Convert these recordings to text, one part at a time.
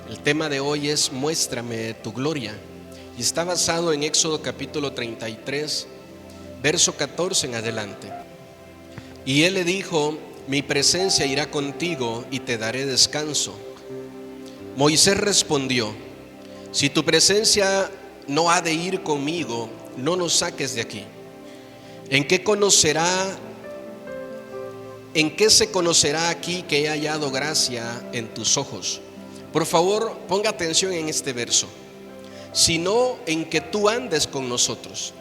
El tema de hoy es Muéstrame tu gloria y está basado en Éxodo capítulo 33, verso 14 en adelante. Y él le dijo: mi presencia irá contigo y te daré descanso. Moisés respondió: si tu presencia no ha de ir conmigo, no nos saques de aquí. ¿En qué se conocerá aquí que he hallado gracia en tus ojos? Por favor, ponga atención en este verso. Sino en que tú andes con nosotros,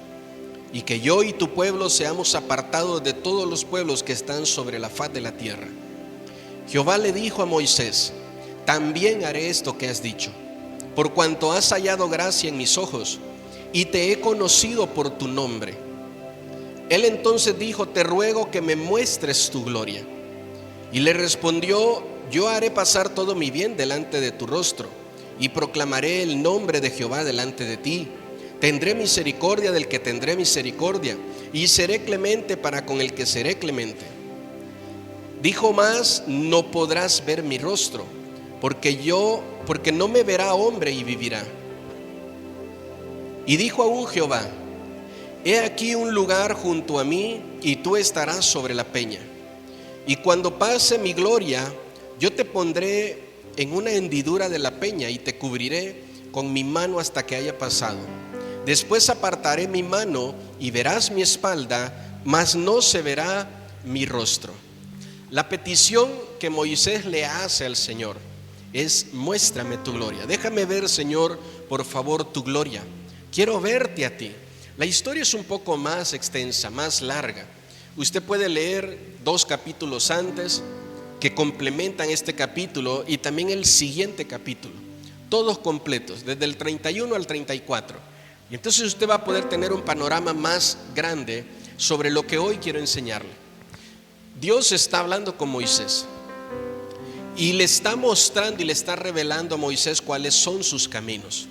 y que yo y tu pueblo seamos apartados de todos los pueblos que están sobre la faz de la tierra. Jehová le dijo a Moisés: también haré esto que has dicho, por cuanto has hallado gracia en mis ojos, y te he conocido por tu nombre. Él entonces dijo: te ruego que me muestres tu gloria. Y le respondió: yo haré pasar todo mi bien delante de tu rostro, y proclamaré el nombre de Jehová delante de ti. Tendré misericordia del que tendré misericordia, y seré clemente para con el que seré clemente. Dijo más: no podrás ver mi rostro, porque no me verá hombre y vivirá. Y dijo aún Jehová: he aquí un lugar junto a mí, y tú estarás sobre la peña. Y cuando pase mi gloria, yo te pondré en una hendidura de la peña, y te cubriré con mi mano hasta que haya pasado. Después apartaré mi mano, y verás mi espalda, mas no se verá mi rostro. La petición que Moisés le hace al Señor es: muéstrame tu gloria. Déjame ver, Señor, por favor, tu gloria. Quiero verte a ti. La historia es un poco más extensa, más larga. Usted puede leer 2 capítulos antes que complementan este capítulo, y también el siguiente capítulo, todos completos, desde el 31 al 34. Y entonces usted va a poder tener un panorama más grande sobre lo que hoy quiero enseñarle. Dios está hablando con Moisés y le está mostrando y le está revelando a Moisés cuáles son sus caminos.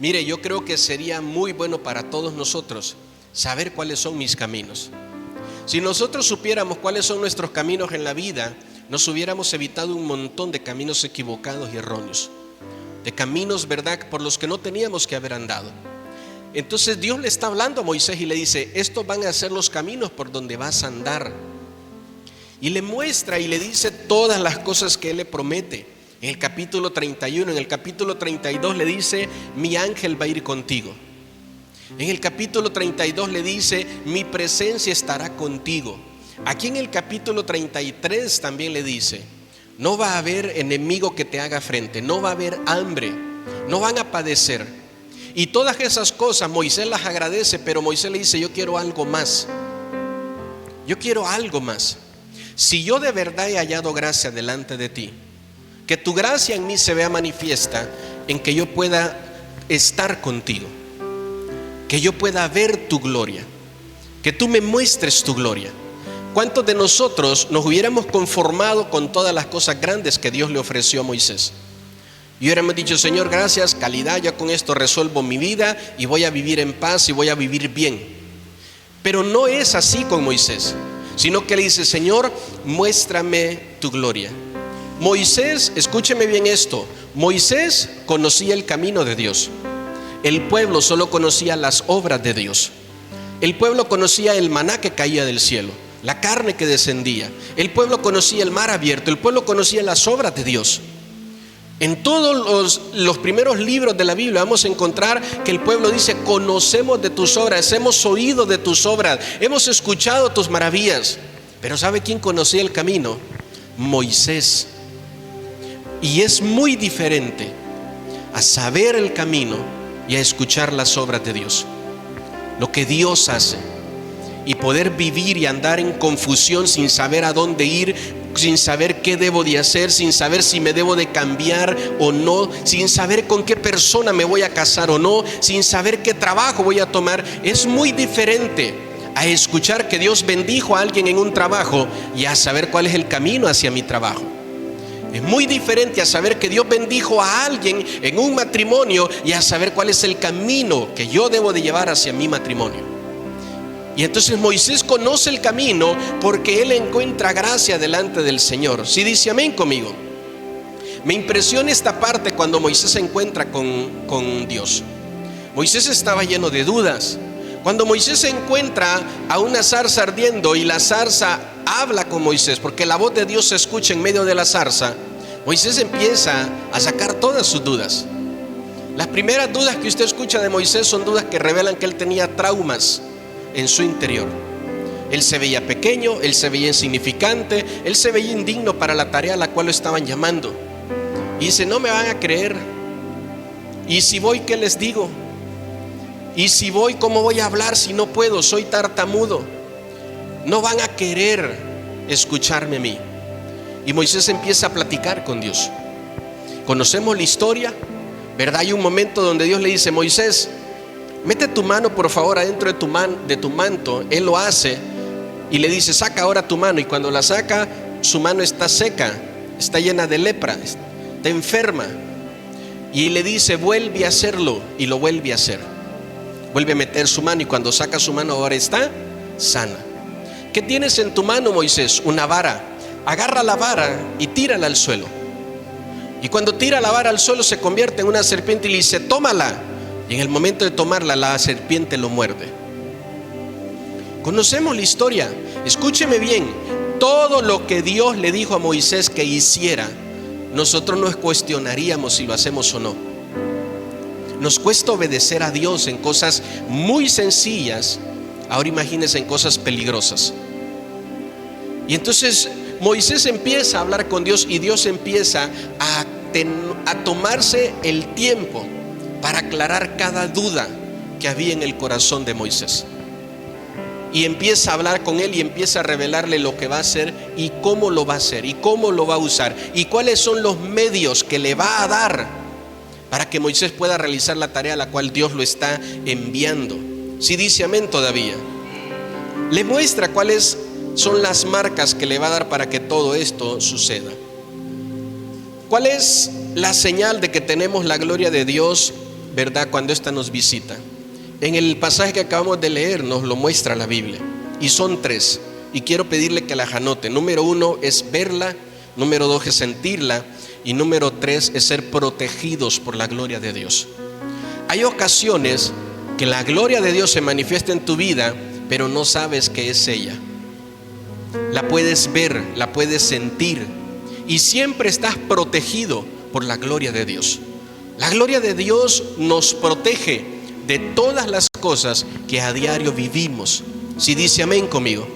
Mire, yo creo que sería muy bueno para todos nosotros saber cuáles son mis caminos. Si nosotros supiéramos cuáles son nuestros caminos en la vida, nos hubiéramos evitado un montón de caminos equivocados y erróneos, de caminos, ¿verdad?, por los que no teníamos que haber andado. Entonces Dios le está hablando a Moisés y le dice: estos van a ser los caminos por donde vas a andar. Y le muestra y le dice todas las cosas que Él le promete. En el capítulo 31, en el capítulo 32 le dice: mi ángel va a ir contigo. En el capítulo 32 le dice: mi presencia estará contigo. Aquí en el capítulo 33 también le dice: no va a haber enemigo que te haga frente, no va a haber hambre, no van a padecer. Y todas esas cosas Moisés las agradece, pero Moisés le dice: yo quiero algo más. Yo quiero algo más. Si yo de verdad he hallado gracia delante de ti, que tu gracia en mí se vea manifiesta en que yo pueda estar contigo, que yo pueda ver tu gloria, que tú me muestres tu gloria. ¿Cuántos de nosotros nos hubiéramos conformado con todas las cosas grandes que Dios le ofreció a Moisés? Y hubiéramos dicho: Señor, gracias, calidad, ya con esto resuelvo mi vida y voy a vivir en paz y voy a vivir bien. Pero no es así con Moisés, sino que le dice: Señor, muéstrame tu gloria. Moisés, escúcheme bien esto, Moisés conocía el camino de Dios. El pueblo solo conocía las obras de Dios. El pueblo conocía el maná que caía del cielo, la carne que descendía. El pueblo conocía el mar abierto. El pueblo conocía las obras de Dios. En todos los primeros libros de la Biblia vamos a encontrar que el pueblo dice: conocemos de tus obras, hemos oído de tus obras, hemos escuchado tus maravillas. Pero ¿sabe quién conocía el camino? Moisés. Y es muy diferente a saber el camino y a escuchar las obras de Dios, lo que Dios hace, y poder vivir y andar en confusión sin saber a dónde ir, sin saber qué debo de hacer, sin saber si me debo de cambiar o no, sin saber con qué persona me voy a casar o no, sin saber qué trabajo voy a tomar. Es muy diferente a escuchar que Dios bendijo a alguien en un trabajo y a saber cuál es el camino hacia mi trabajo. Es muy diferente a saber que Dios bendijo a alguien en un matrimonio y a saber cuál es el camino que yo debo de llevar hacia mi matrimonio. Y entonces Moisés conoce el camino porque él encuentra gracia delante del Señor. Si dice amén conmigo. Me impresiona esta parte cuando Moisés se encuentra con Dios. Moisés estaba lleno de dudas. Cuando Moisés se encuentra a una zarza ardiendo y la zarza habla con Moisés, porque la voz de Dios se escucha en medio de la zarza, Moisés empieza a sacar todas sus dudas. Las primeras dudas que usted escucha de Moisés son dudas que revelan que él tenía traumas en su interior. Él se veía pequeño, él se veía insignificante, él se veía indigno para la tarea a la cual lo estaban llamando. Y dice: no me van a creer. Y si voy, ¿qué les digo? Y si voy, ¿cómo voy a hablar si no puedo? Soy tartamudo. No van a querer escucharme a mí. Y Moisés empieza a platicar con Dios. Conocemos la historia, ¿verdad? Hay un momento donde Dios le dice: Moisés, mete tu mano por favor adentro de tu manto. Él lo hace y le dice: saca ahora tu mano. Y cuando la saca, su mano está seca, está llena de lepra, está enferma. Y le dice: vuelve a hacerlo. Y lo vuelve a hacer. Vuelve a meter su mano y cuando saca su mano ahora está sana. ¿Qué tienes en tu mano, Moisés? Una vara. Agarra la vara y tírala al suelo. Y cuando tira la vara al suelo se convierte en una serpiente y le dice: tómala. Y en el momento de tomarla, la serpiente lo muerde. Conocemos la historia. Escúcheme bien. Todo lo que Dios le dijo a Moisés que hiciera, nosotros nos cuestionaríamos si lo hacemos o no. Nos cuesta obedecer a Dios en cosas muy sencillas. Ahora imagínense en cosas peligrosas. Y entonces Moisés empieza a hablar con Dios y Dios empieza a tomarse el tiempo para aclarar cada duda que había en el corazón de Moisés. Y empieza a hablar con él y empieza a revelarle lo que va a hacer y cómo lo va a hacer y cómo lo va a usar y cuáles son los medios que le va a dar para que Moisés pueda realizar la tarea a la cual Dios lo está enviando. Si dice amén todavía. Le muestra cuáles son las marcas que le va a dar para que todo esto suceda. ¿Cuál es la señal de que tenemos la gloria de Dios, verdad, cuando ésta nos visita? En el pasaje que acabamos de leer nos lo muestra la Biblia. Y son 3. Y quiero pedirle que las anote. Número 1 es verla. Número 2 es sentirla. Y número 3 es ser protegidos por la gloria de Dios. Hay ocasiones que la gloria de Dios se manifiesta en tu vida, pero no sabes que es ella. La puedes ver, la puedes sentir y siempre estás protegido por la gloria de Dios. La gloria de Dios nos protege de todas las cosas que a diario vivimos. Si dice amén conmigo.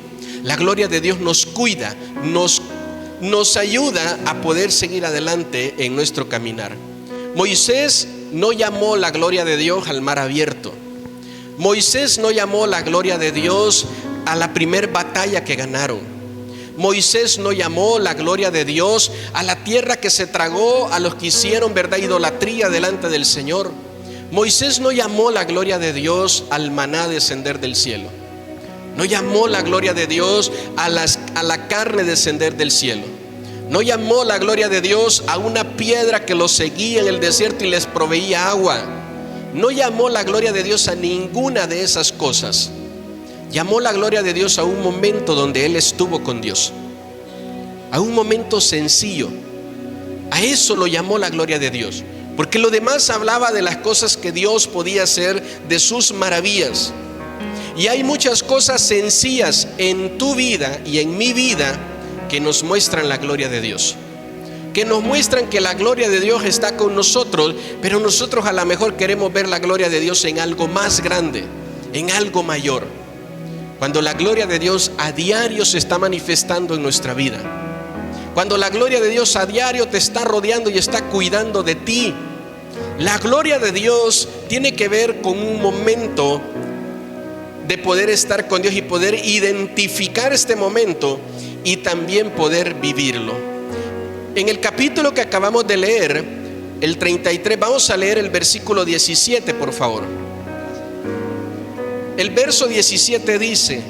La gloria de Dios nos cuida, nos ayuda a poder seguir adelante en nuestro caminar. Moisés no llamó la gloria de Dios al mar abierto. Moisés no llamó la gloria de Dios a la primer batalla que ganaron. Moisés no llamó la gloria de Dios a la tierra que se tragó a los que hicieron, verdad, idolatría delante del Señor. Moisés no llamó la gloria de Dios al maná descender del cielo. No llamó la gloria de Dios a la carne descender del cielo. No llamó la gloria de Dios a una piedra que los seguía en el desierto y les proveía agua. No llamó la gloria de Dios a ninguna de esas cosas. Llamó la gloria de Dios a un momento donde él estuvo con Dios. A un momento sencillo. A eso lo llamó la gloria de Dios. Porque lo demás hablaba de las cosas que Dios podía hacer, de sus maravillas. Y hay muchas cosas sencillas en tu vida y en mi vida que nos muestran la gloria de Dios, que nos muestran que la gloria de Dios está con nosotros, pero nosotros a lo mejor queremos ver la gloria de Dios en algo más grande, en algo mayor, cuando la gloria de Dios a diario se está manifestando en nuestra vida, cuando la gloria de Dios a diario te está rodeando y está cuidando de ti. La gloria de Dios tiene que ver con un momento de poder estar con Dios y poder identificar este momento y también poder vivirlo. En el capítulo que acabamos de leer, el 33, vamos a leer el versículo 17, por favor. El verso 17 dice: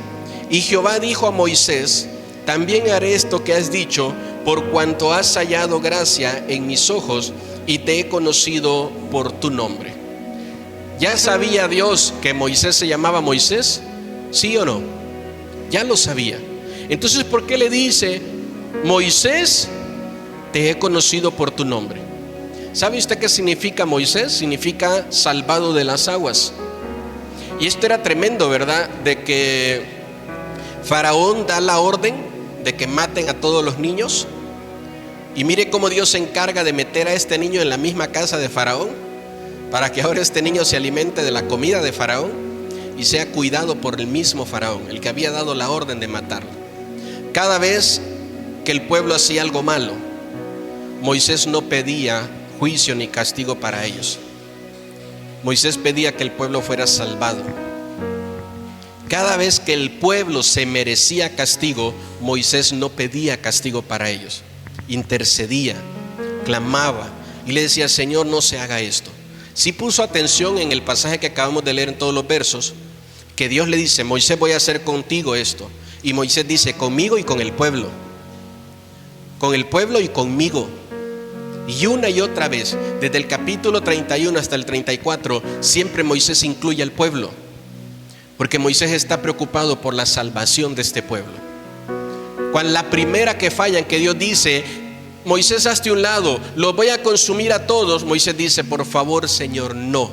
y Jehová dijo a Moisés: también haré esto que has dicho, por cuanto has hallado gracia en mis ojos y te he conocido por tu nombre. ¿Ya sabía Dios que Moisés se llamaba Moisés? ¿Sí o no? Ya lo sabía. Entonces, ¿por qué le dice Moisés? te he conocido por tu nombre. ¿Sabe usted qué significa Moisés? Significa salvado de las aguas. Y esto era tremendo, ¿verdad? De que Faraón da la orden de que maten a todos los niños. Y mire cómo Dios se encarga de meter a este niño en la misma casa de Faraón, para que ahora este niño se alimente de la comida de Faraón y sea cuidado por el mismo Faraón, el que había dado la orden de matarlo. Cada vez que el pueblo hacía algo malo, Moisés no pedía juicio ni castigo para ellos. Moisés pedía que el pueblo fuera salvado. Cada vez que el pueblo se merecía castigo, Moisés no pedía castigo para ellos. Intercedía, clamaba y le decía: Señor, no se haga esto. Sí puso atención en el pasaje que acabamos de leer en todos los versos, que Dios le dice: Moisés, voy a hacer contigo esto. Y Moisés dice: conmigo y con el pueblo. Con el pueblo y conmigo. Y una y otra vez, desde el capítulo 31 hasta el 34, siempre Moisés incluye al pueblo, porque Moisés está preocupado por la salvación de este pueblo. Cuando la primera que falla, en que Dios dice: Moisés, hazte un lado, los voy a consumir a todos, Moisés dice: por favor, Señor, no.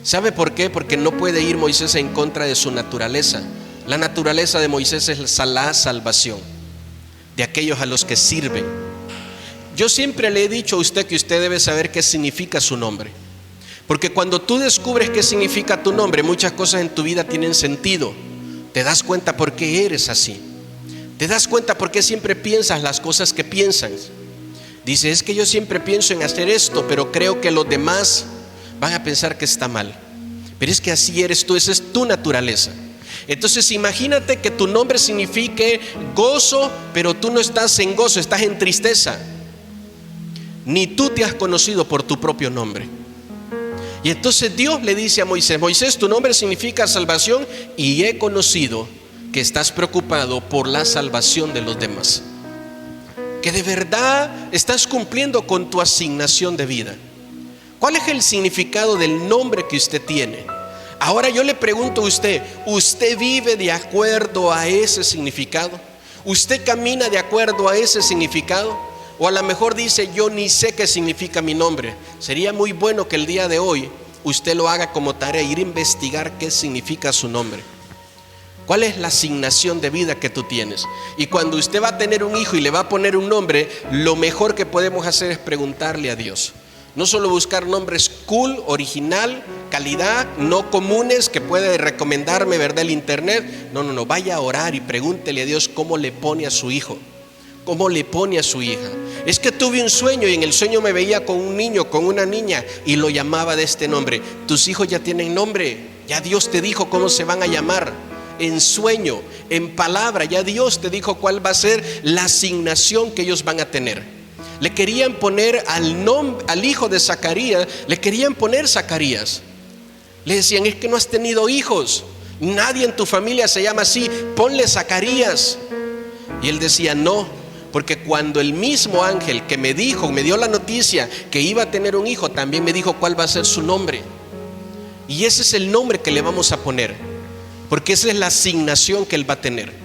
¿Sabe por qué? Porque no puede ir Moisés en contra de su naturaleza. La naturaleza de Moisés es la salvación de aquellos a los que sirven. Yo siempre le he dicho a usted que usted debe saber qué significa su nombre, porque cuando tú descubres qué significa tu nombre, muchas cosas en tu vida tienen sentido. Te das cuenta por qué eres así. Te das cuenta por qué siempre piensas las cosas que piensas. Dice: es que yo siempre pienso en hacer esto, pero creo que los demás van a pensar que está mal. Pero es que así eres tú, esa es tu naturaleza. Entonces imagínate que tu nombre signifique gozo, pero tú no estás en gozo, estás en tristeza. Ni tú te has conocido por tu propio nombre. Y entonces Dios le dice a Moisés: Moisés, tu nombre significa salvación, y he conocido que estás preocupado por la salvación de los demás, que de verdad estás cumpliendo con tu asignación de vida. ¿Cuál es el significado del nombre que usted tiene? Ahora yo le pregunto a usted: ¿usted vive de acuerdo a ese significado? ¿Usted camina de acuerdo a ese significado? O a lo mejor dice: yo ni sé qué significa mi nombre. Sería muy bueno que el día de hoy usted lo haga como tarea, ir a investigar qué significa su nombre. ¿Cuál es la asignación de vida que tú tienes? Y cuando usted va a tener un hijo y le va a poner un nombre, lo mejor que podemos hacer es preguntarle a Dios. No solo buscar nombres cool, original, calidad, no comunes que puede recomendarme, ¿verdad?, el internet. No, vaya a orar y pregúntele a Dios cómo le pone a su hijo, cómo le pone a su hija. Es que tuve un sueño y en el sueño me veía con un niño, con una niña, y lo llamaba de este nombre. Tus hijos ya tienen nombre, ya Dios te dijo cómo se van a llamar. En sueño, en palabra, ya Dios te dijo cuál va a ser la asignación que ellos van a tener. Le querían poner al hijo de Zacarías, le querían poner Zacarías. Le decían: es que no has tenido hijos, nadie en tu familia se llama así, ponle Zacarías. Y él decía: no, porque cuando el mismo ángel que me dio la noticia que iba a tener un hijo, también me dijo cuál va a ser su nombre. Y ese es el nombre que le vamos a poner, porque esa es la asignación que él va a tener.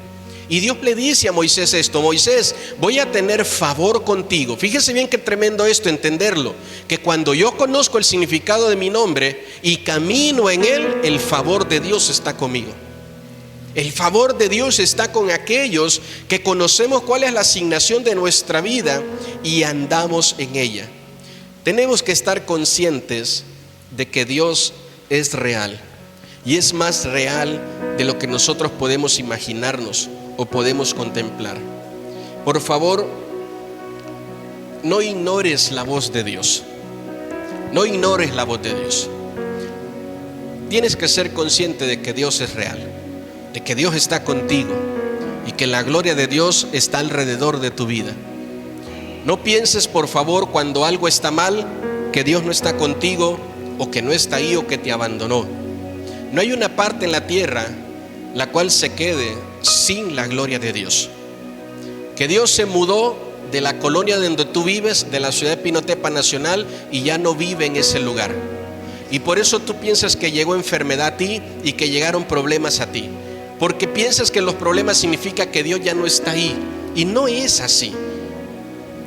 Y Dios le dice a Moisés esto: Moisés, voy a tener favor contigo. Fíjese bien qué tremendo esto, entenderlo, que cuando yo conozco el significado de mi nombre y camino en él, el favor de Dios está conmigo. El favor de Dios está con aquellos que conocemos cuál es la asignación de nuestra vida y andamos en ella. Tenemos que estar conscientes de que Dios es real, y es más real de lo que nosotros podemos imaginarnos o podemos contemplar. Por favor, no ignores la voz de Dios. No ignores la voz de Dios. Tienes que ser consciente de que Dios es real, de que Dios está contigo y que la gloria de Dios está alrededor de tu vida. No pienses, por favor, cuando algo está mal, que Dios no está contigo, o que no está ahí, o que te abandonó. No hay una parte en la tierra la cual se quede sin la gloria de Dios. Que Dios se mudó de la colonia donde tú vives, de la ciudad de Pinotepa Nacional, y ya no vive en ese lugar. Y por eso tú piensas que llegó enfermedad a ti y que llegaron problemas a ti, porque piensas que los problemas significa que Dios ya no está ahí, y no es así.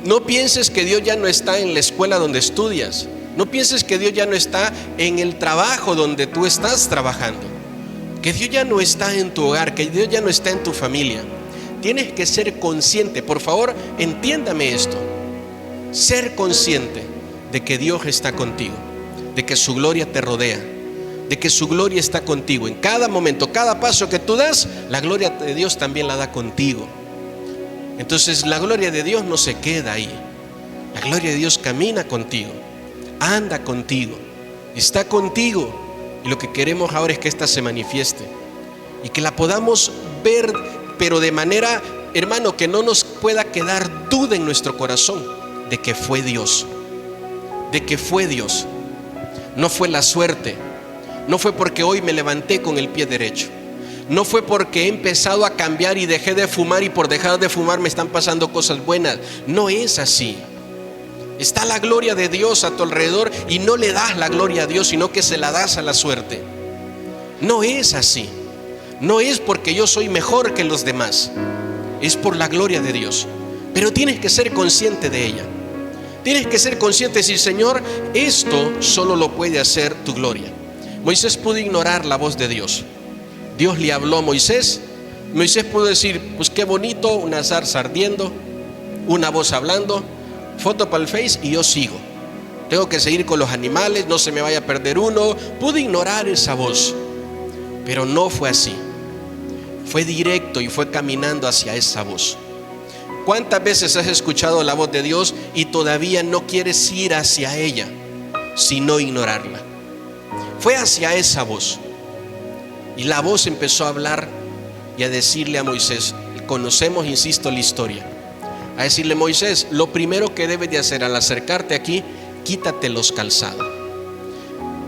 No pienses que Dios ya no está en la escuela donde estudias. No pienses que Dios ya no está en el trabajo donde tú estás trabajando. Que Dios ya no está en tu hogar, que Dios ya no está en tu familia. Tienes que ser consciente, por favor, entiéndame esto. Ser consciente de que Dios está contigo, de que su gloria te rodea, de que su gloria está contigo. En cada momento, cada paso que tú das, la gloria de Dios también la da contigo. Entonces la gloria de Dios no se queda ahí. La gloria de Dios camina contigo, anda contigo, está contigo. Y lo que queremos ahora es que ésta se manifieste y que la podamos ver, pero de manera, hermano, que no nos pueda quedar duda en nuestro corazón de que fue Dios, de que fue Dios. No fue la suerte, no fue porque hoy me levanté con el pie derecho, no fue porque he empezado a cambiar y dejé de fumar y por dejar de fumar me están pasando cosas buenas. No es así. Está la gloria de Dios a tu alrededor y no le das la gloria a Dios, sino que se la das a la suerte. No es así. No es porque yo soy mejor que los demás, es por la gloria de Dios. Pero tienes que ser consciente de ella. Tienes que ser consciente de decir: Señor, esto solo lo puede hacer tu gloria. Moisés pudo ignorar la voz de Dios. Dios le habló a Moisés. Moisés pudo decir: pues qué bonito, una zarza ardiendo, una voz hablando, foto para el Face y yo sigo. Tengo que seguir con los animales, no se me vaya a perder uno. Pude ignorar esa voz, pero no fue así. Fue directo y fue caminando hacia esa voz. ¿Cuántas veces has escuchado la voz de Dios y todavía no quieres ir hacia ella, sino ignorarla? Fue hacia esa voz. Y la voz empezó a hablar y a decirle a Moisés, conocemos, insisto, la historia. A decirle: Moisés, lo primero que debes de hacer al acercarte aquí, quítate los calzados.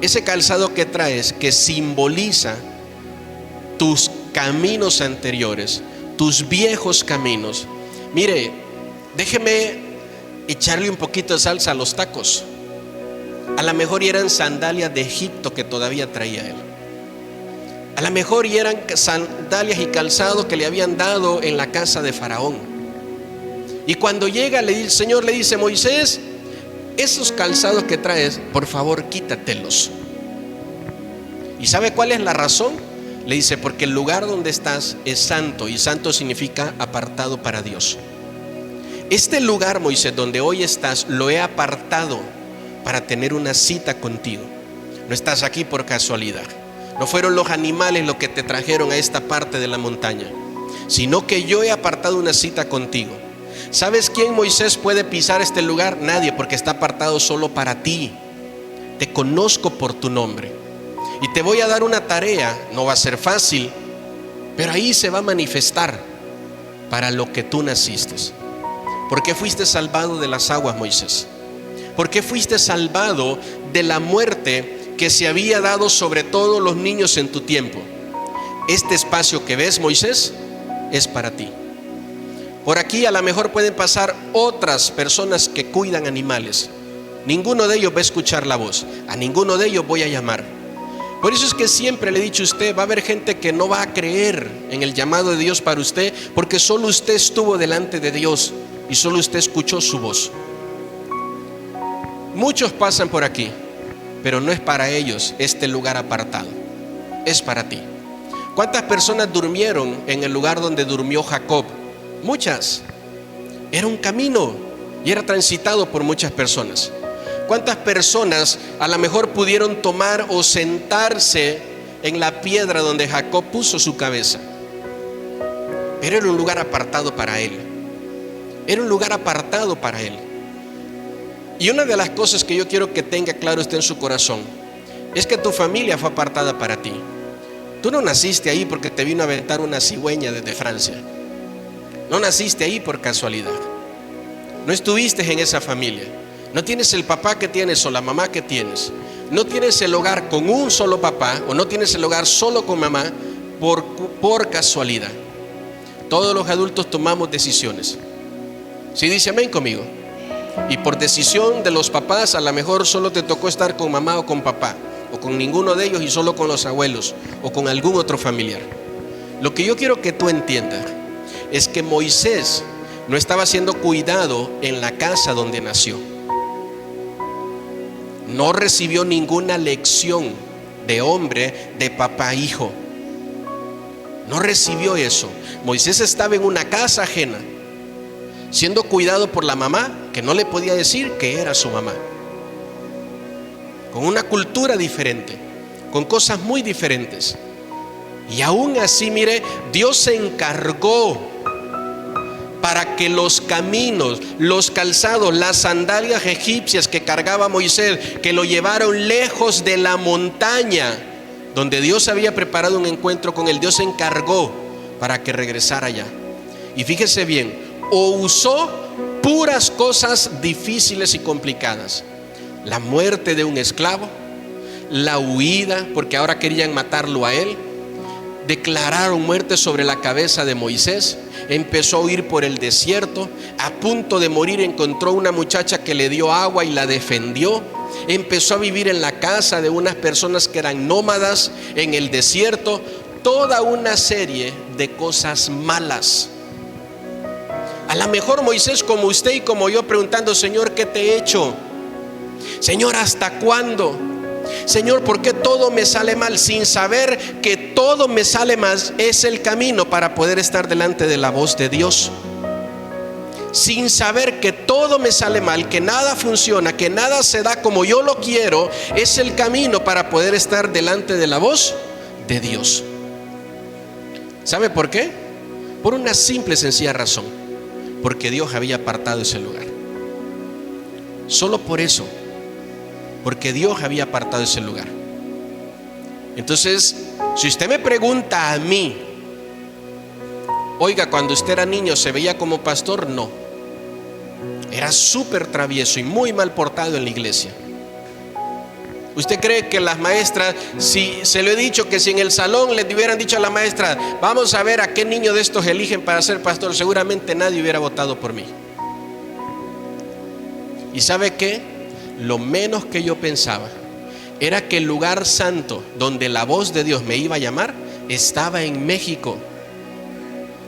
Ese calzado que traes, que simboliza tus caminos anteriores, tus viejos caminos. Mire, déjeme echarle un poquito de salsa a los tacos. A lo mejor eran sandalias de Egipto que todavía traía él. A lo mejor eran sandalias y calzado que le habían dado en la casa de Faraón. Y cuando llega, el Señor le dice: Moisés, esos calzados que traes, por favor, quítatelos. ¿Y sabe cuál es la razón? Le dice: porque el lugar donde estás es santo, y santo significa apartado para Dios. Este lugar, Moisés, donde hoy estás, lo he apartado para tener una cita contigo. No estás aquí por casualidad. No fueron los animales los que te trajeron a esta parte de la montaña, sino que yo he apartado una cita contigo. ¿Sabes quién, Moisés, puede pisar este lugar? Nadie, porque está apartado solo para ti. Te conozco por tu nombre y te voy a dar una tarea. No va a ser fácil, pero ahí se va a manifestar para lo que tú naciste. ¿Por qué fuiste salvado de las aguas, Moisés? ¿Por qué fuiste salvado de la muerte que se había dado sobre todos los niños en tu tiempo? Este espacio que ves, Moisés, es para ti. Por aquí a lo mejor pueden pasar otras personas que cuidan animales. Ninguno de ellos va a escuchar la voz. A ninguno de ellos voy a llamar. Por eso es que siempre le he dicho a usted: va a haber gente que no va a creer en el llamado de Dios para usted, porque solo usted estuvo delante de Dios y solo usted escuchó su voz. Muchos pasan por aquí, pero no es para ellos este lugar apartado. Es para ti. ¿Cuántas personas durmieron en el lugar donde durmió Jacob? Muchas. Era un camino y era transitado por muchas personas. ¿Cuántas personas a lo mejor pudieron tomar o sentarse en la piedra donde Jacob puso su cabeza? Pero era un lugar apartado para él. Era un lugar apartado para él. Y una de las cosas que yo quiero que tenga claro usted en su corazón es que tu familia fue apartada para ti. Tú no naciste ahí porque te vino a aventar una cigüeña desde Francia. No naciste ahí por casualidad. No estuviste en esa familia. No tienes el papá que tienes o la mamá que tienes. No tienes el hogar con un solo papá, o no tienes el hogar solo con mamá por casualidad. Todos los adultos tomamos decisiones. ¿Sí dice amén conmigo? Y por decisión de los papás, a lo mejor solo te tocó estar con mamá o con papá, o con ninguno de ellos y solo con los abuelos, o con algún otro familiar. Lo que yo quiero que tú entiendas es que Moisés no estaba siendo cuidado en la casa donde nació. No recibió ninguna lección de hombre, de papá a hijo. No recibió eso. Moisés estaba en una casa ajena, siendo cuidado por la mamá, que no le podía decir que era su mamá, con una cultura diferente, con cosas muy diferentes. Y aún así, mire, Dios se encargó para que los caminos, los calzados, las sandalias egipcias que cargaba Moisés, que lo llevaron lejos de la montaña donde Dios había preparado un encuentro con él, Dios se encargó para que regresara allá. Y fíjese bien, o usó puras cosas difíciles y complicadas: la muerte de un esclavo, la huida, porque ahora querían matarlo a él, declararon muerte sobre la cabeza de Moisés, empezó a huir por el desierto, a punto de morir encontró una muchacha que le dio agua y la defendió, empezó a vivir en la casa de unas personas que eran nómadas en el desierto, toda una serie de cosas malas. A lo mejor Moisés, como usted y como yo, preguntando: Señor, ¿qué te he hecho? Señor, ¿hasta cuándo? Señor, ¿por qué todo me sale mal? Sin saber que todo me sale mal es el camino para poder estar delante de la voz de Dios. Sin saber que todo me sale mal, que nada funciona, que nada se da como yo lo quiero, es el camino para poder estar delante de la voz de Dios. ¿Sabe por qué? Por una simple y sencilla razón: porque Dios había apartado ese lugar. Solo por eso, porque Dios había apartado ese lugar. Entonces, si usted me pregunta a mí: oiga, cuando usted era niño ¿se veía como pastor? No, era súper travieso y muy mal portado en la iglesia. ¿Usted cree que las maestras, si se lo he dicho, que si en el salón le hubieran dicho a la maestra: vamos a ver a qué niño de estos eligen para ser pastor, seguramente nadie hubiera votado por mí? ¿Y sabe qué? Lo menos que yo pensaba era que el lugar santo donde la voz de Dios me iba a llamar estaba en México.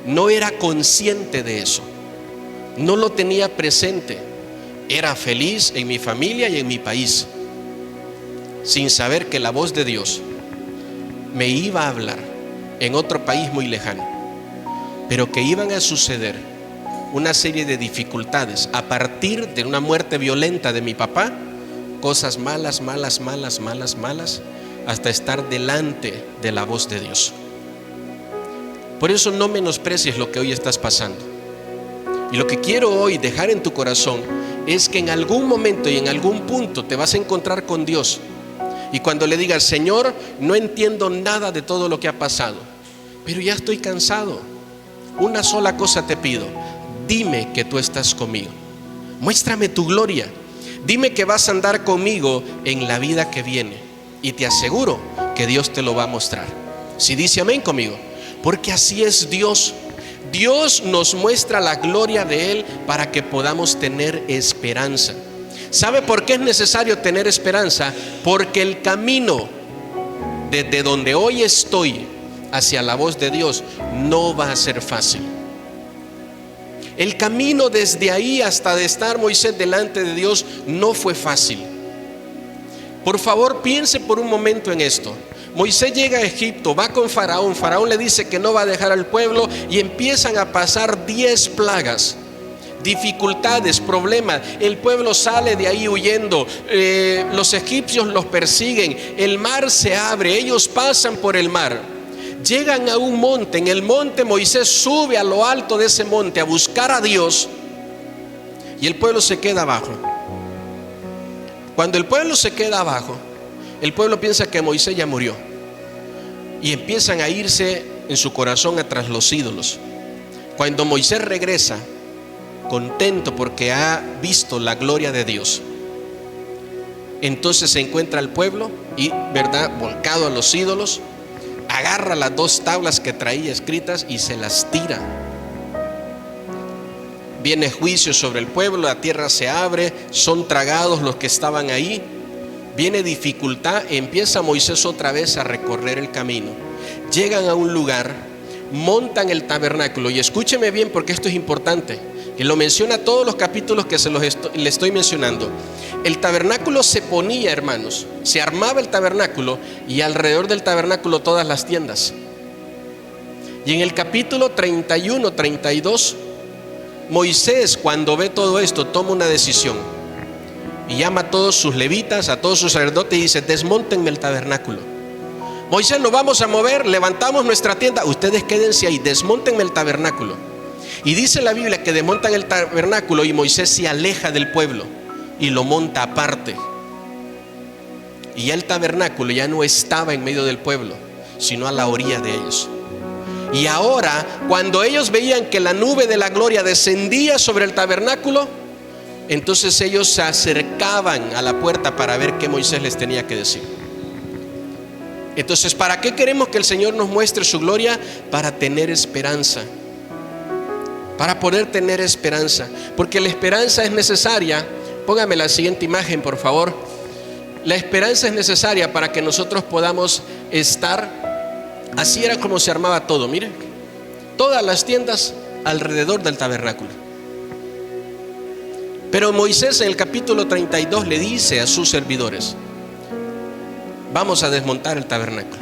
No era consciente de eso, no lo tenía presente. Era feliz en mi familia y en mi país, sin saber que la voz de Dios me iba a hablar en otro país muy lejano, pero que iban a suceder una serie de dificultades a partir de una muerte violenta de mi papá, cosas malas, hasta estar delante de la voz de Dios. Por eso no menosprecies lo que hoy estás pasando. Y lo que quiero hoy dejar en tu corazón es que en algún momento y en algún punto te vas a encontrar con Dios. Y cuando le digas: Señor, no entiendo nada de todo lo que ha pasado, pero ya estoy cansado, una sola cosa te pido: dime que tú estás conmigo, muéstrame tu gloria, dime que vas a andar conmigo en la vida que viene, y te aseguro que Dios te lo va a mostrar. Si dice amén conmigo, porque así es Dios. Dios nos muestra la gloria de Él para que podamos tener esperanza. ¿Sabe por qué es necesario tener esperanza? Porque el camino desde donde hoy estoy hacia la voz de Dios no va a ser fácil. El camino desde ahí hasta de estar Moisés delante de Dios no fue fácil. Por favor, piense por un momento en esto. Moisés llega a Egipto, va con Faraón. Faraón le dice que no va a dejar al pueblo y empiezan a pasar 10 plagas, dificultades, problemas. El pueblo sale de ahí huyendo, los egipcios los persiguen, el mar se abre, ellos pasan por el mar. Llegan a un monte, en el monte Moisés sube a lo alto de ese monte a buscar a Dios, y el pueblo se queda abajo. Cuando el pueblo se queda abajo, el pueblo piensa que Moisés ya murió y empiezan a irse en su corazón tras los ídolos. Cuando Moisés regresa contento porque ha visto la gloria de Dios, entonces se encuentra el pueblo y, volcado a los ídolos, agarra las 2 tablas que traía escritas y se las tira. Viene juicio sobre el pueblo, la tierra se abre, son tragados los que estaban ahí. Viene dificultad, empieza Moisés otra vez a recorrer el camino. Llegan a un lugar, montan el tabernáculo, y escúcheme bien porque esto es importante. que lo menciona todos los capítulos que le estoy mencionando. El tabernáculo se ponía, hermanos, se armaba el tabernáculo y alrededor del tabernáculo todas las tiendas. Y en el capítulo 31, 32, Moisés, cuando ve todo esto, toma una decisión y llama a todos sus levitas, a todos sus sacerdotes y dice: desmóntenme el tabernáculo. Moisés, nos vamos a mover, levantamos nuestra tienda, ustedes quédense ahí, desmóntenme el tabernáculo. Y dice la Biblia que desmontan el tabernáculo y Moisés se aleja del pueblo y lo monta aparte. Y ya el tabernáculo ya no estaba en medio del pueblo, sino a la orilla de ellos. Y ahora, cuando ellos veían que la nube de la gloria descendía sobre el tabernáculo, entonces ellos se acercaban a la puerta para ver qué Moisés les tenía que decir. Entonces, ¿para qué queremos que el Señor nos muestre su gloria? Para tener esperanza, para poder tener esperanza, porque la esperanza es necesaria. Póngame la siguiente imagen, por favor. La esperanza es necesaria para que nosotros podamos estar. Así era como se armaba todo, miren, todas las tiendas alrededor del tabernáculo. Pero Moisés en el capítulo 32 le dice a sus servidores: vamos a desmontar el tabernáculo.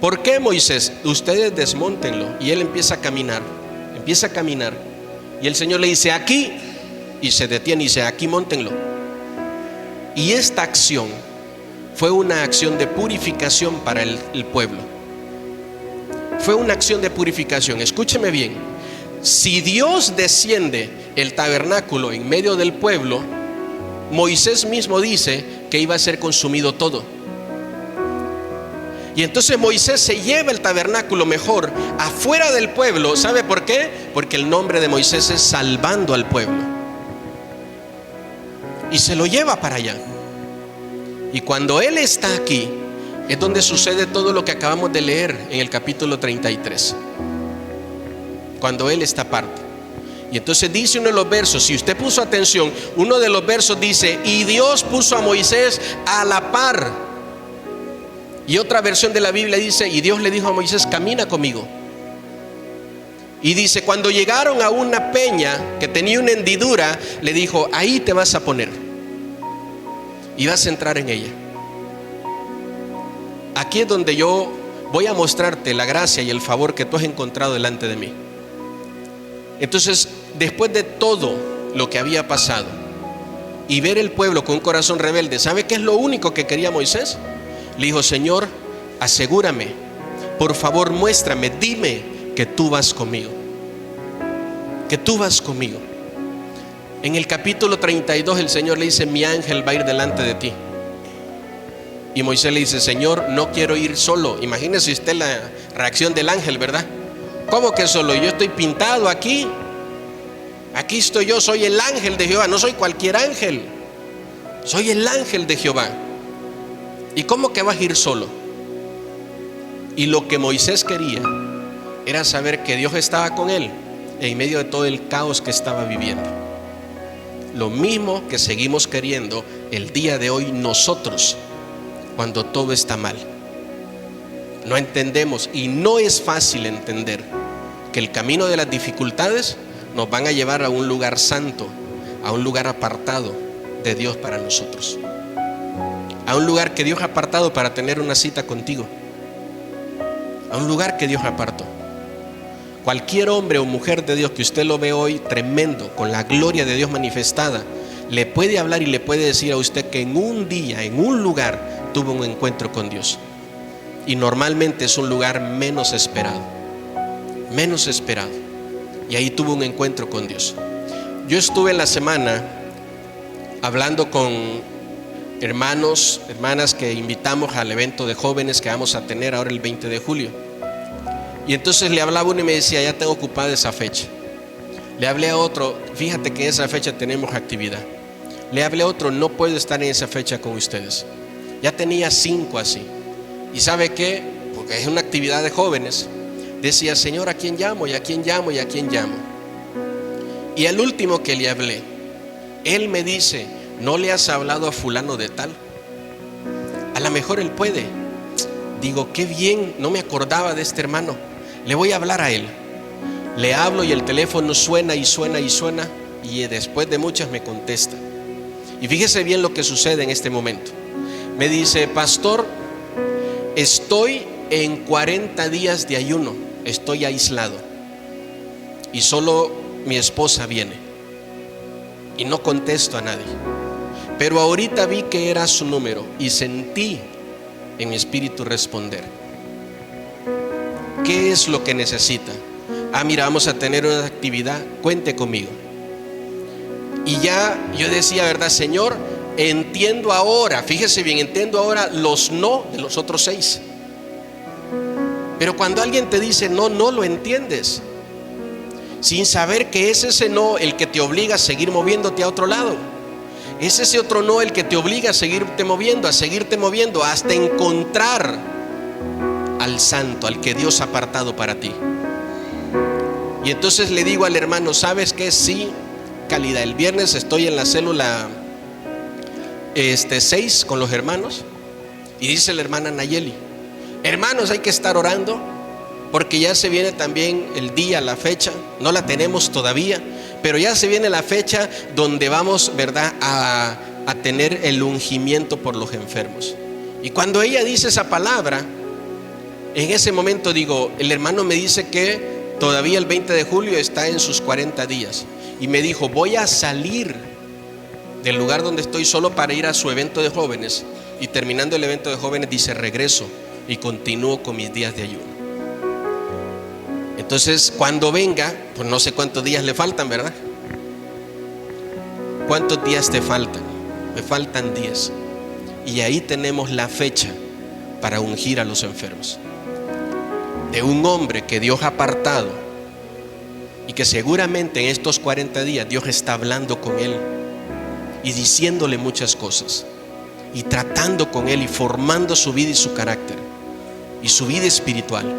¿Por qué, Moisés? Ustedes desmóntenlo. Y él empieza a caminar. Y el Señor le dice: aquí. Y se detiene y dice: aquí móntenlo. Y esta acción fue una acción de purificación para el pueblo. Fue una acción de purificación. Escúcheme bien. Si Dios desciende el tabernáculo en medio del pueblo, Moisés mismo dice que iba a ser consumido todo. Y entonces Moisés se lleva el tabernáculo mejor afuera del pueblo. ¿Sabe por qué? Porque el nombre de Moisés es salvando al pueblo. Y se lo lleva para allá. Y cuando él está aquí, es donde sucede todo lo que acabamos de leer en el capítulo 33. Cuando él está aparte. Y entonces dice uno de los versos, si usted puso atención, uno de los versos dice: y Dios puso a Moisés a la par. Y otra versión de la Biblia dice: y Dios le dijo a Moisés: camina conmigo. Y dice: cuando llegaron a una peña que tenía una hendidura, le dijo: ahí te vas a poner y vas a entrar en ella. Aquí es donde yo voy a mostrarte la gracia y el favor que tú has encontrado delante de mí. Entonces, después de todo lo que había pasado y ver el pueblo con un corazón rebelde, ¿sabe qué es lo único que quería Moisés? Le dijo: Señor, asegúrame, por favor muéstrame, dime que tú vas conmigo, que tú vas conmigo. En el capítulo 32 el Señor le dice: mi ángel va a ir delante de ti. Y Moisés le dice: Señor, no quiero ir solo. Imagínese usted la reacción del ángel, ¿verdad? ¿Cómo que solo? Yo estoy pintado aquí. Aquí estoy yo, soy el ángel de Jehová. No soy cualquier ángel, soy el ángel de Jehová. ¿Y cómo que vas a ir solo? Y lo que Moisés quería era saber que Dios estaba con él en medio de todo el caos que estaba viviendo. Lo mismo que seguimos queriendo el día de hoy nosotros, cuando todo está mal. No entendemos, y no es fácil entender, que el camino de las dificultades nos van a llevar a un lugar santo, a un lugar apartado de Dios para nosotros, a un lugar que Dios ha apartado para tener una cita contigo, a un lugar que Dios apartó. Cualquier hombre o mujer de Dios que usted lo ve hoy tremendo, con la gloria de Dios manifestada, le puede hablar y le puede decir a usted que en un día, en un lugar, tuvo un encuentro con Dios. Y normalmente es un lugar menos esperado. Y ahí tuvo un encuentro con Dios. Yo estuve en la semana hablando con hermanos, hermanas que invitamos al evento de jóvenes que vamos a tener ahora el 20 de julio. Y entonces le hablaba uno y me decía: ya tengo ocupada esa fecha. Le hablé a otro: fíjate que en esa fecha tenemos actividad. Le hablé a otro: no puedo estar en esa fecha con ustedes. Ya tenía 5 así. ¿Y sabe qué? Porque es una actividad de jóvenes. Decía: Señor, ¿a quién llamo? ¿Y a quién llamo? ¿Y a quién llamo? Y al último que le hablé, él me dice: ¿no le has hablado a fulano de tal? A lo mejor él puede. Digo: qué bien, no me acordaba de este hermano, le voy a hablar a él. Le hablo y el teléfono suena y suena y suena, y después de muchas me contesta. Y fíjese bien lo que sucede en este momento. Me dice: pastor, estoy en 40 días de ayuno, estoy aislado y solo mi esposa viene y no contesto a nadie, pero ahorita vi que era su número y sentí en mi espíritu responder. ¿Qué es lo que necesita? Mira, vamos a tener una actividad, cuente conmigo. Y ya yo decía, ¿verdad, Señor? Entiendo ahora, fíjese bien, entiendo ahora los no de los otros 6. Pero cuando alguien te dice no, no lo entiendes, sin saber que es ese no el que te obliga a seguir moviéndote a otro lado. Es ese otro no el que te obliga a seguirte moviendo, hasta encontrar al santo, al que Dios ha apartado para ti. Y entonces le digo al hermano: ¿sabes qué? Sí, calidad. El viernes estoy en la célula 6 con los hermanos, y dice la hermana Nayeli: hermanos, hay que estar orando porque ya se viene también el día, la fecha, no la tenemos todavía, pero ya se viene la fecha donde vamos, ¿verdad?, a tener el ungimiento por los enfermos. Y cuando ella dice esa palabra, en ese momento digo, el hermano me dice que todavía el 20 de julio está en sus 40 días, y me dijo: voy a salir del lugar donde estoy solo para ir a su evento de jóvenes, y terminando el evento de jóvenes, dice, regreso y continúo con mis días de ayuno. Entonces, cuando venga, pues no sé cuántos días le faltan, ¿verdad? ¿Cuántos días te faltan? Me faltan 10. Y ahí tenemos la fecha para ungir a los enfermos. De un hombre que Dios ha apartado y que seguramente en estos 40 días Dios está hablando con él y diciéndole muchas cosas y tratando con él y formando su vida y su carácter y su vida espiritual.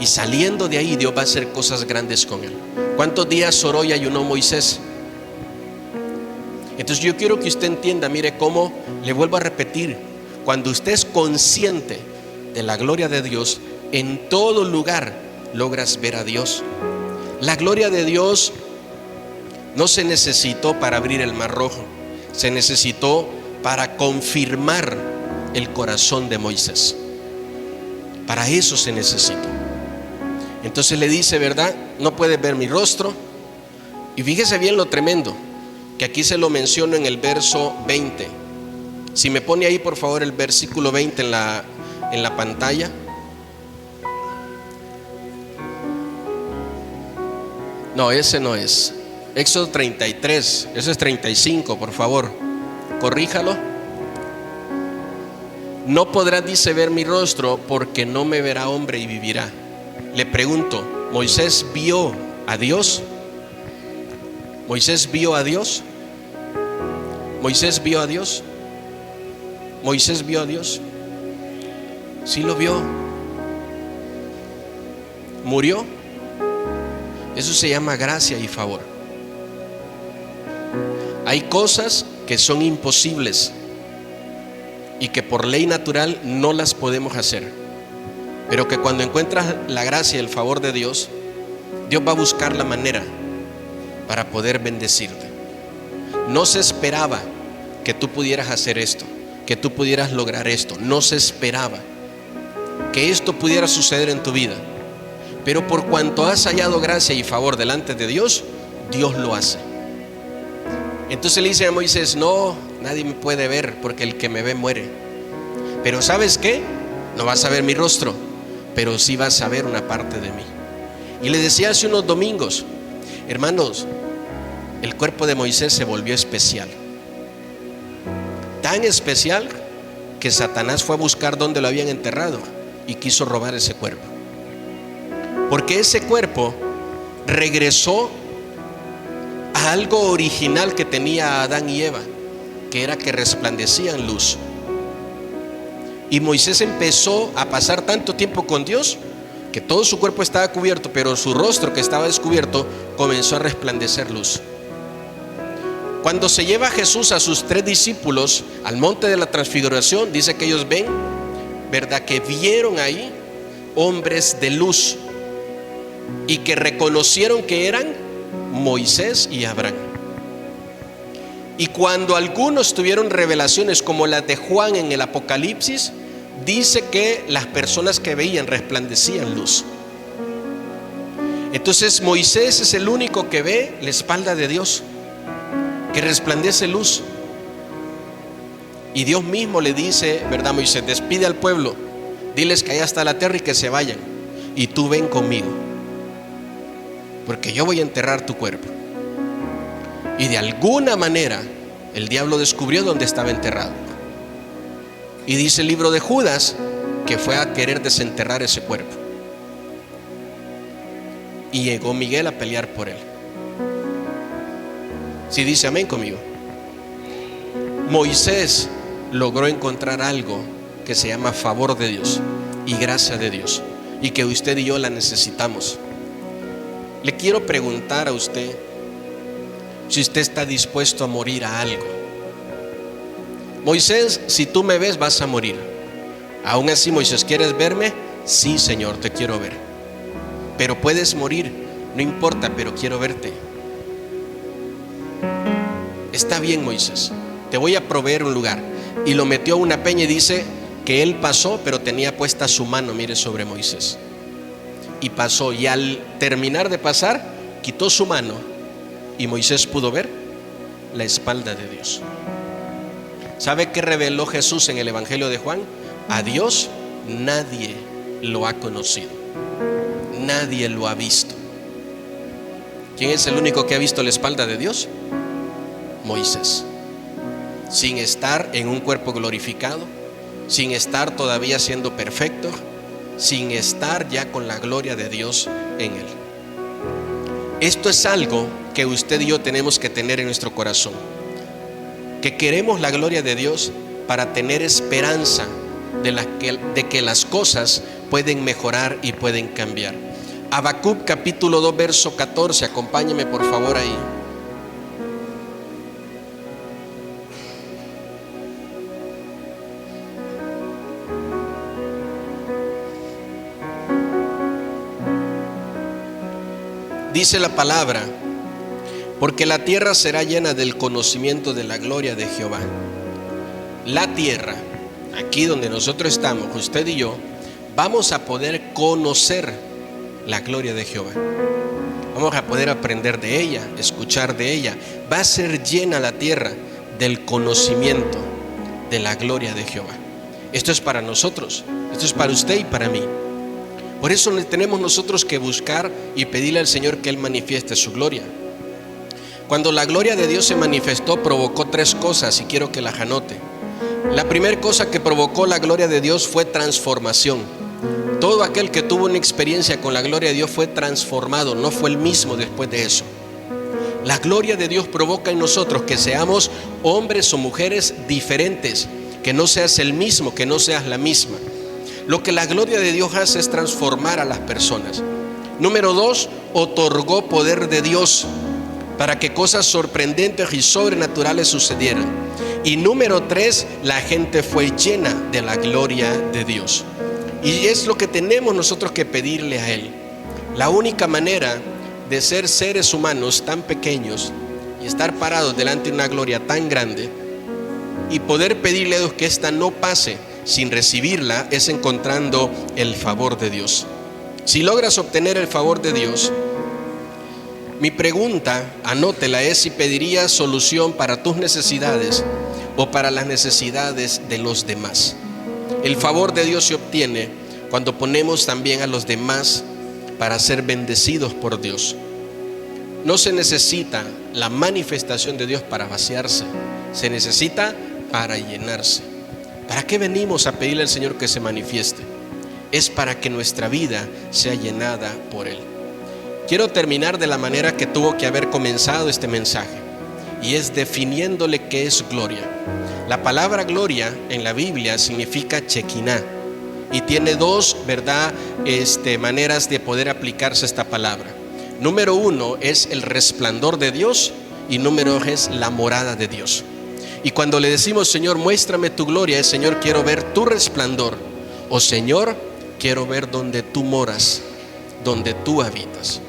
Y saliendo de ahí, Dios va a hacer cosas grandes con él. ¿Cuántos días oró y ayunó Moisés? Entonces yo quiero que usted entienda, mire cómo, le vuelvo a repetir, cuando usted es consciente de la gloria de Dios, en todo lugar logras ver a Dios. La gloria de Dios no se necesitó para abrir el Mar Rojo, se necesitó para confirmar el corazón de Moisés. Para eso se necesitó. Entonces le dice, ¿verdad? No puedes ver mi rostro. Y fíjese bien lo tremendo, que aquí se lo menciono en el verso 20. Si me pone ahí por favor el versículo 20 en la pantalla. No, ese no es. Éxodo 33, ese es 35, por favor, corríjalo. No podrás, dice, ver mi rostro, porque no me verá hombre y vivirá. Le pregunto, ¿Moisés vio a Dios? ¿Moisés vio a Dios? ¿Moisés vio a Dios? ¿Moisés vio a Dios? Sí lo vio. ¿Murió? Eso se llama gracia y favor. Hay cosas que son imposibles y que por ley natural no las podemos hacer, pero que cuando encuentras la gracia y el favor de Dios, Dios va a buscar la manera para poder bendecirte. No se esperaba que tú pudieras hacer esto, que tú pudieras lograr esto. No se esperaba que esto pudiera suceder en tu vida, pero por cuanto has hallado gracia y favor delante de Dios, Dios lo hace. Entonces le dice a Moisés: no, nadie me puede ver, porque el que me ve muere. Pero ¿sabes qué? No vas a ver mi rostro, pero sí vas a ver una parte de mí. Y les decía hace unos domingos, hermanos, el cuerpo de Moisés se volvió especial. Tan especial que Satanás fue a buscar dónde lo habían enterrado y quiso robar ese cuerpo. Porque ese cuerpo regresó a algo original que tenía Adán y Eva, que era que resplandecían luz. Y Moisés empezó a pasar tanto tiempo con Dios que todo su cuerpo estaba cubierto, pero su rostro, que estaba descubierto, comenzó a resplandecer luz. Cuando se lleva a Jesús a sus 3 discípulos al monte de la transfiguración, dice que ellos ven, ¿verdad?, que vieron ahí hombres de luz. y que reconocieron que eran Moisés y Abraham. Y cuando algunos tuvieron revelaciones como las de Juan en el Apocalipsis, dice que las personas que veían resplandecían luz. Entonces Moisés es el único que ve la espalda de Dios, que resplandece luz. Y Dios mismo le dice, ¿verdad, Moisés? Despide al pueblo, diles que allá está la tierra y que se vayan, y tú ven conmigo, porque yo voy a enterrar tu cuerpo. Y de alguna manera el diablo descubrió dónde estaba enterrado. Y dice el libro de Judas que fue a querer desenterrar ese cuerpo. Y llegó Miguel a pelear por él. Si dice amén conmigo. Moisés logró encontrar algo que se llama favor de Dios y gracia de Dios, y que usted y yo la necesitamos. Le quiero preguntar a usted si usted está dispuesto a morir a algo. Moisés, si tú me ves vas a morir. Aún así, Moisés, ¿quieres verme? Sí, Señor, te quiero ver. Pero puedes morir, no importa, pero quiero verte. Está bien, Moisés, te voy a proveer un lugar. Y lo metió a una peña y dice que él pasó, pero tenía puesta su mano, mire, sobre Moisés. Y pasó, y al terminar de pasar, quitó su mano y Moisés pudo ver la espalda de Dios. ¿Sabe qué reveló Jesús en el Evangelio de Juan? A Dios nadie lo ha conocido, nadie lo ha visto. ¿Quién es el único que ha visto la espalda de Dios? Moisés, sin estar en un cuerpo glorificado, sin estar todavía siendo perfecto, sin estar ya con la gloria de Dios en él. Esto es algo que usted y yo tenemos que tener en nuestro corazón, que queremos la gloria de Dios para tener esperanza de que las cosas pueden mejorar y pueden cambiar. Habacuc capítulo 2 verso 14, acompáñeme por favor ahí. Dice la palabra: porque la tierra será llena del conocimiento de la gloria de Jehová. La tierra, aquí donde nosotros estamos, usted y yo, vamos a poder conocer la gloria de Jehová. Vamos a poder aprender de ella, escuchar de ella. Va a ser llena la tierra del conocimiento de la gloria de Jehová. Esto es para nosotros, esto es para usted y para mí. Por eso tenemos nosotros que buscar y pedirle al Señor que Él manifieste su gloria. Cuando la gloria de Dios se manifestó, provocó tres cosas y quiero que las anote. La primera cosa que provocó la gloria de Dios fue transformación. Todo aquel que tuvo una experiencia con la gloria de Dios fue transformado, no fue el mismo después de eso. La gloria de Dios provoca en nosotros que seamos hombres o mujeres diferentes, que no seas el mismo, que no seas la misma. Lo que la gloria de Dios hace es transformar a las personas. Número 2, otorgó poder de Dios para que cosas sorprendentes y sobrenaturales sucedieran. Y número 3, la gente fue llena de la gloria de Dios. Y es lo que tenemos nosotros que pedirle a Él. La única manera de ser seres humanos tan pequeños y estar parados delante de una gloria tan grande y poder pedirle a Dios que esta no pase sin recibirla es encontrando el favor de Dios. Si logras obtener el favor de Dios, mi pregunta, anótela, es si pedirías solución para tus necesidades o para las necesidades de los demás. El favor de Dios se obtiene cuando ponemos también a los demás para ser bendecidos por Dios. No se necesita la manifestación de Dios para vaciarse, se necesita para llenarse. ¿Para qué venimos a pedirle al Señor que se manifieste? Es para que nuestra vida sea llenada por Él. Quiero terminar de la manera que tuvo que haber comenzado este mensaje, y es definiéndole qué es gloria. La palabra gloria en la Biblia significa Shekinah, y tiene dos, maneras de poder aplicarse esta palabra. Número 1 es el resplandor de Dios, y número 2 es la morada de Dios. Y cuando le decimos, Señor, muéstrame tu gloria, es Señor, quiero ver tu resplandor, o Señor, quiero ver donde tú moras, donde tú habitas.